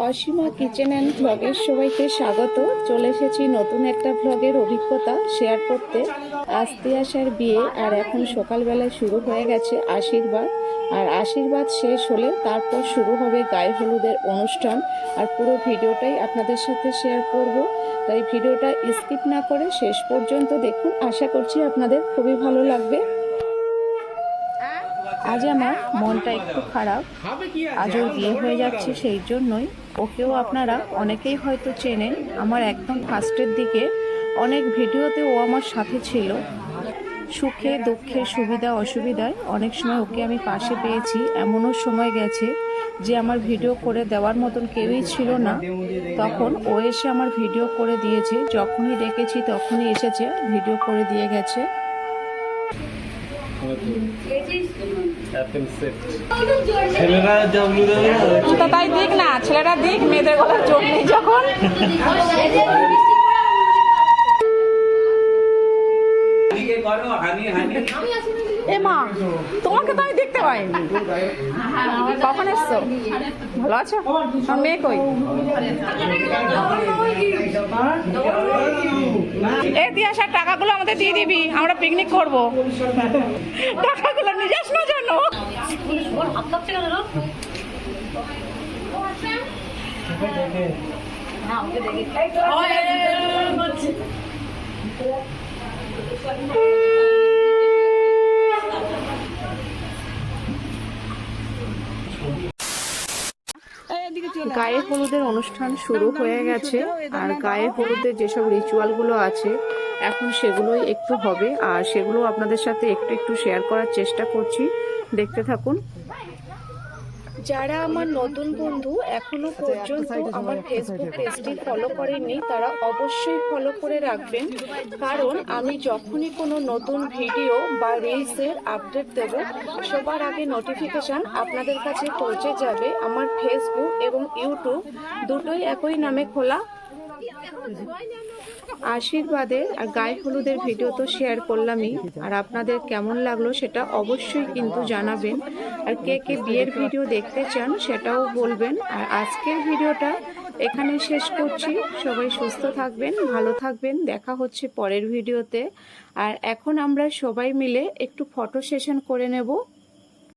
Asima kitchen and ব্লগের সবাইকে স্বাগত। চলে এসেছি নতুন একটা ব্লগের অভিজ্ঞতা শেয়ার করতে। আসতে আসার বিয়ে আর এখন সকালবেলায় শুরু হয়ে গেছে আশীর্বাদ, আর আশীর্বাদ শেষ হলে তারপর শুরু হবে গায়ে হলুদের অনুষ্ঠান। আর পুরো ভিডিওটাই আপনাদের সাথে শেয়ার করব, তাই ভিডিওটা স্কিপ না করে শেষ পর্যন্ত দেখুন। আশা করছি আপনাদের খুবই ভালো লাগবে। আজ আমার মনটা একটু খারাপ, আজ ওর বিয়ে হয়ে যাচ্ছে, সেই জন্যই। ওকেও আপনারা অনেকেই হয়তো চেনেন, আমার একদম ফার্স্টের দিকে অনেক ভিডিওতে ও আমার সাথে ছিল। সুখে দুঃখে সুবিধা অসুবিধায় অনেক সময় ওকে আমি পাশে পেয়েছি। এমনও সময় গেছে যে আমার ভিডিও করে দেওয়ার মতন কেউই ছিল না, তখন ও এসে আমার ভিডিও করে দিয়েছে। যখনই ডেকেছি তখনই এসেছে, ভিডিও করে দিয়ে গেছে। তাই দিক না, ছেলেরা দিক, মেয়েদের গলার জোর নেই যখন। এ মা, তোমাকে তো আমি দেখতে পাইনি, কখন এসছো? ভালো আছো? আমার মেয়ে কই? এই দিয়ে আসার টাকাগুলো আমাদের দিয়ে দিবি, আমরা পিকনিক করবো। টাকাগুলো নিয়ে যাস না জানো? গায়ে হলুদের অনুষ্ঠান শুরু হয়ে গেছে, আর গায়ে হলুদের যেসব রিচুয়ালগুলো আছে এখন সেগুলোই একটু হবে, আর সেগুলো আপনাদের সাথে একটু একটু শেয়ার করার চেষ্টা করছি। দেখতে থাকুন। যারা আমার নতুন বন্ধু এখনো পর্যন্ত আমার ফেসবুক পেজটি ফলো করেননি, তারা অবশ্যই ফলো করে রাখবেন, কারণ আমি যখনই কোনো নতুন ভিডিও বা রিলসের আপডেট দেব, সবার আগে নোটিফিকেশান আপনাদের কাছে পৌঁছে যাবে। আমার ফেসবুক এবং ইউটিউব দুটোই একই নামে খোলা। আশীর্বাদের আর গায়ে হলুদের ভিডিও তো শেয়ার করলামই, আর আপনাদের কেমন লাগলো সেটা অবশ্যই কিন্তু জানাবেন। আর কে কে বিয়ের ভিডিও দেখতে চান সেটাও বলবেন। আর আজকের ভিডিওটা এখানে শেষ করছি। সবাই সুস্থ থাকবেন, ভালো থাকবেন, দেখা হচ্ছে পরের ভিডিওতে। আর এখন আমরা সবাই মিলে একটু ফটো সেশন করে নেব।